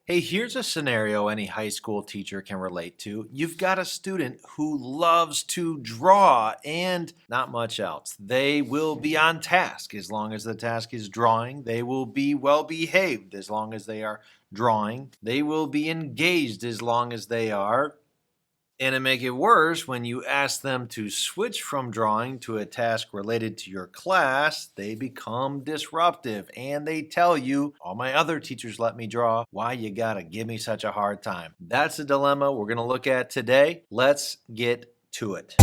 Hey, here's a scenario any high school teacher can relate to. You've got a student who loves to draw and not much else. They will be on task as long as the task is drawing. They will be well behaved as long as they are drawing. They will be engaged as long as they are. And to make it worse, when you ask them to switch from drawing to a task related to your class, they become disruptive and they tell you, all my other teachers let me draw. Why you gotta give me such a hard time? That's a dilemma we're gonna look at today. Let's get to it.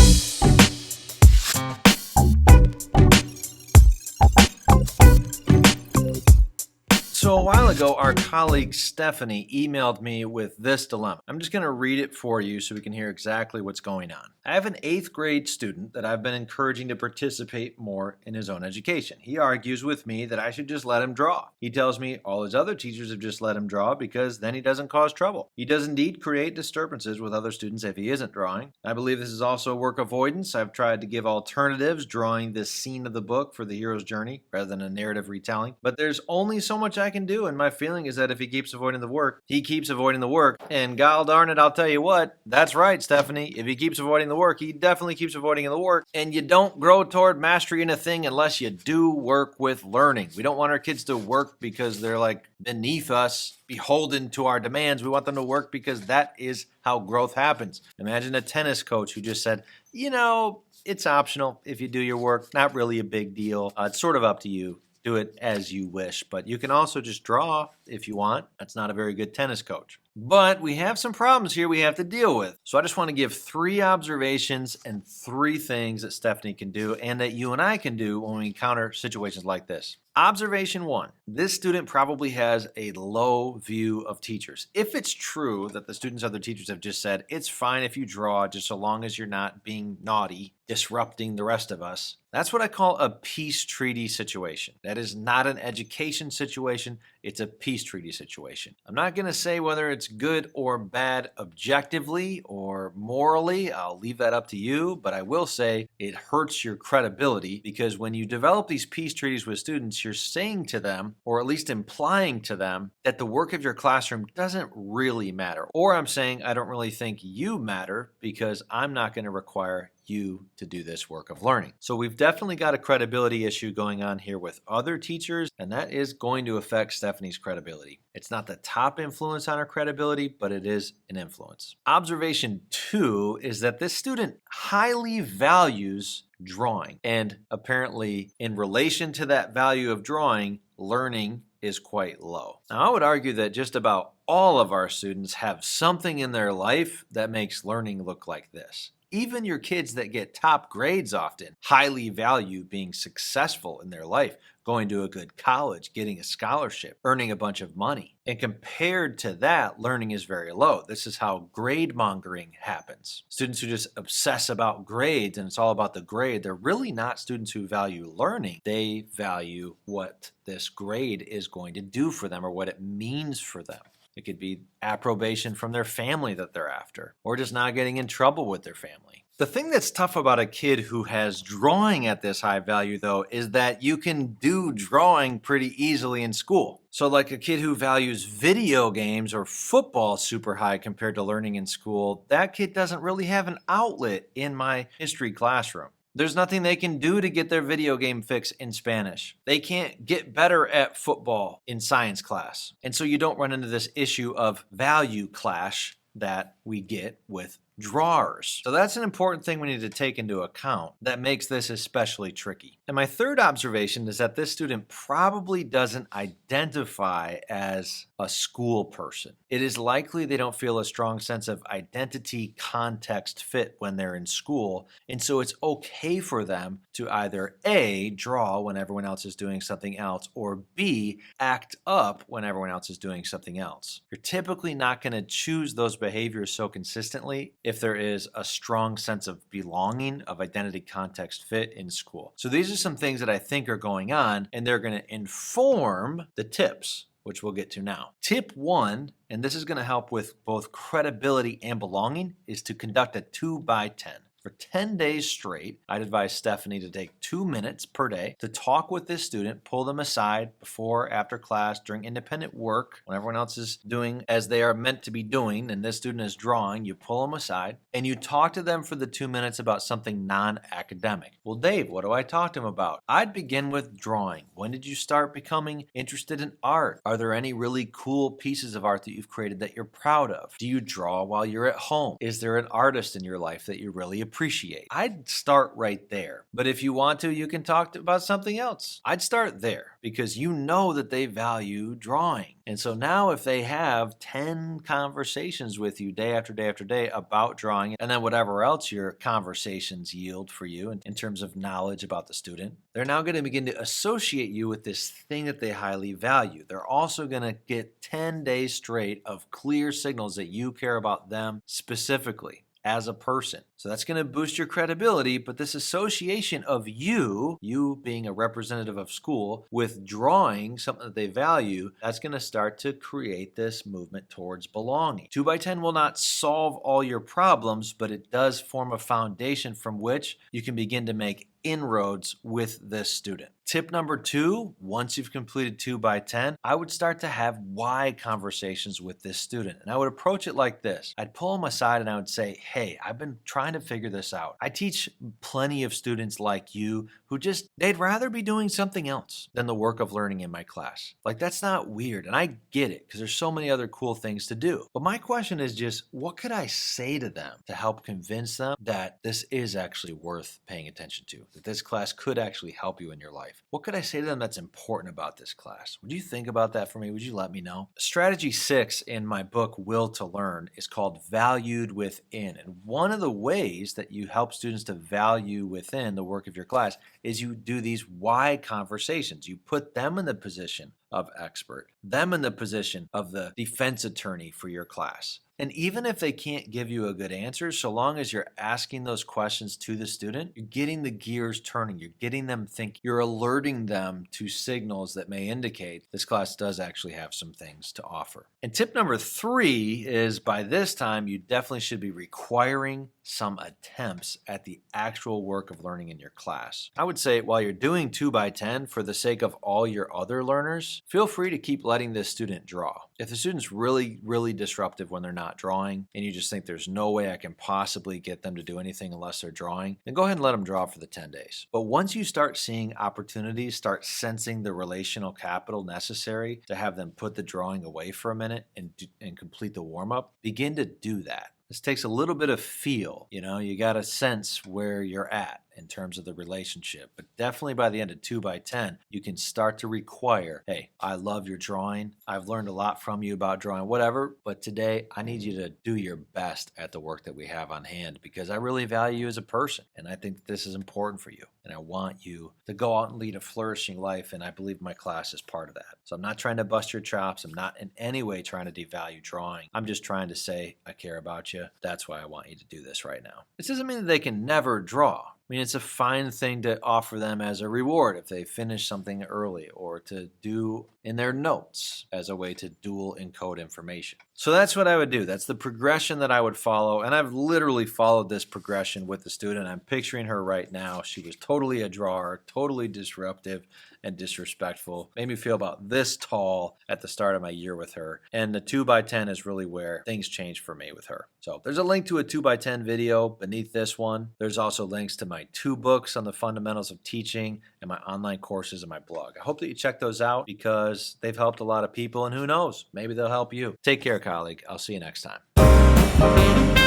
So a while ago, our colleague Stephanie emailed me with this dilemma. I'm just going to read it for you so we can hear exactly what's going on. I have an 8th grade student that I've been encouraging to participate more in his own education. He argues with me that I should just let him draw. He tells me all his other teachers have just let him draw because then he doesn't cause trouble. He does indeed create disturbances with other students if he isn't drawing. I believe this is also work avoidance. I've tried to give alternatives, drawing this scene of the book for the hero's journey rather than a narrative retelling. But there's only so much I can do, and my feeling is that if he keeps avoiding the work, he keeps avoiding the work. And gol darn it, I'll tell you what, that's right, Stephanie. If he keeps avoiding the work, he definitely keeps avoiding the work. And you don't grow toward mastery in a thing unless you do work with learning. We don't want our kids to work because they're like beneath us, beholden to our demands. We want them to work because that is how growth happens. Imagine a tennis coach who just said, it's optional if you do your work, not really a big deal. It's sort of up to you. Do it as you wish, but you can also just draw if you want. That's not a very good tennis coach. But we have some problems here we have to deal with. So I just want to give 3 observations and 3 things that Stephanie can do and that you and I can do when we encounter situations like this. Observation 1, this student probably has a low view of teachers. If it's true that the student's other teachers have just said, it's fine if you draw just so long as you're not being naughty, disrupting the rest of us, that's what I call a peace treaty situation. That is not an education situation, it's a peace treaty situation. I'm not going to say whether it's good or bad objectively or morally. I'll leave that up to you, but I will say it hurts your credibility because when you develop these peace treaties with students, you're saying to them, or at least implying to them, that the work of your classroom doesn't really matter. Or I'm saying I don't really think you matter because I'm not going to require you to do this work of learning. So we've definitely got a credibility issue going on here with other teachers, and that is going to affect Stephanie's credibility. It's not the top influence on her credibility, but it is an influence. Observation 2 is that this student highly values drawing, and apparently in relation to that value of drawing, learning is quite low. Now, I would argue that just about all of our students have something in their life that makes learning look like this. Even your kids that get top grades often highly value being successful in their life, going to a good college, getting a scholarship, earning a bunch of money. And compared to that, learning is very low. This is how grade mongering happens. Students who just obsess about grades and it's all about the grade, they're really not students who value learning. They value what this grade is going to do for them or what it means for them. It could be approbation from their family that they're after, or just not getting in trouble with their family. The thing that's tough about a kid who has drawing at this high value, though, is that you can do drawing pretty easily in school. So like a kid who values video games or football super high compared to learning in school, that kid doesn't really have an outlet in my history classroom. There's nothing they can do to get their video game fix in Spanish. They can't get better at football in science class. And so you don't run into this issue of value clash that we get with drawers. So that's an important thing we need to take into account that makes this especially tricky. And my third observation is that this student probably doesn't identify as a school person. It is likely they don't feel a strong sense of identity, context, fit when they're in school. And so it's okay for them to either A, draw when everyone else is doing something else, or B, act up when everyone else is doing something else. You're typically not going to choose those behaviors so consistently if there is a strong sense of belonging, of identity, context, fit in school. So these are some things that I think are going on, and they're going to inform the tips, which we'll get to now. Tip 1, and this is going to help with both credibility and belonging, is to conduct a 2 by 10. For 10 days straight, I'd advise Stephanie to take 2 minutes per day to talk with this student, pull them aside before, after class, during independent work, when everyone else is doing as they are meant to be doing, and this student is drawing, you pull them aside, and you talk to them for the 2 minutes about something non-academic. Well, Dave, what do I talk to him about? I'd begin with drawing. When did you start becoming interested in art? Are there any really cool pieces of art that you've created that you're proud of? Do you draw while you're at home? Is there an artist in your life that you really appreciate? I'd start right there. But if you want to, you can talk about something else. I'd start there because you know that they value drawing. And so now if they have 10 conversations with you day after day after day about drawing, and then whatever else your conversations yield for you in terms of knowledge about the student, they're now going to begin to associate you with this thing that they highly value. They're also going to get 10 days straight of clear signals that you care about them specifically as a person. So that's going to boost your credibility, but this association of you being a representative of school, with drawing something that they value, that's going to start to create this movement towards belonging. 2x10 will not solve all your problems, but it does form a foundation from which you can begin to make inroads with this student. Tip number 2, once you've completed 2x10, I would start to have why conversations with this student. And I would approach it like this. I'd pull them aside and I would say, hey, I've been trying to figure this out. I teach plenty of students like you who they'd rather be doing something else than the work of learning in my class. Like, that's not weird. And I get it because there's so many other cool things to do. But my question is just, what could I say to them to help convince them that this is actually worth paying attention to? That this class could actually help you in your life? What could I say to them that's important about this class? Would you think about that for me? Would you let me know? Strategy 6 in my book, Will to Learn, is called Valued Within. And one of the ways that you help students to value within the work of your class is you do these why conversations. You put them in the position of expert, them in the position of the defense attorney for your class. And even if they can't give you a good answer, so long as you're asking those questions to the student, you're getting the gears turning. You're getting them thinking. You're alerting them to signals that may indicate this class does actually have some things to offer. And tip number 3 is, by this time, you definitely should be requiring some attempts at the actual work of learning in your class. I would say while you're doing 2x10, for the sake of all your other learners, feel free to keep letting this student draw. If the student's really, really disruptive when they're not drawing, and you just think there's no way I can possibly get them to do anything unless they're drawing, then go ahead and let them draw for the 10 days. But once you start seeing opportunities, start sensing the relational capital necessary to have them put the drawing away for a minute and complete the warm-up, begin to do that. This takes a little bit of feel. You got to sense where you're at in terms of the relationship. But definitely by the end of 2x10, you can start to require, hey, I love your drawing. I've learned a lot from you about drawing, whatever. But today, I need you to do your best at the work that we have on hand because I really value you as a person. And I think this is important for you. And I want you to go out and lead a flourishing life. And I believe my class is part of that. So I'm not trying to bust your chops. I'm not in any way trying to devalue drawing. I'm just trying to say, I care about you. That's why I want you to do this right now. This doesn't mean that they can never draw. I mean, it's a fine thing to offer them as a reward if they finish something early, or to do in their notes as a way to dual encode information. So that's what I would do. That's the progression that I would follow. And I've literally followed this progression with the student. I'm picturing her right now. She was totally a drawer, totally disruptive and disrespectful. Made me feel about this tall at the start of my year with her. And the 2x10 is really where things changed for me with her. So there's a link to a 2x10 video beneath this one. There's also links to my 2 books on the fundamentals of teaching and my online courses and my blog. I hope that you check those out because they've helped a lot of people, and who knows, maybe they'll help you. Take care, colleague. I'll see you next time.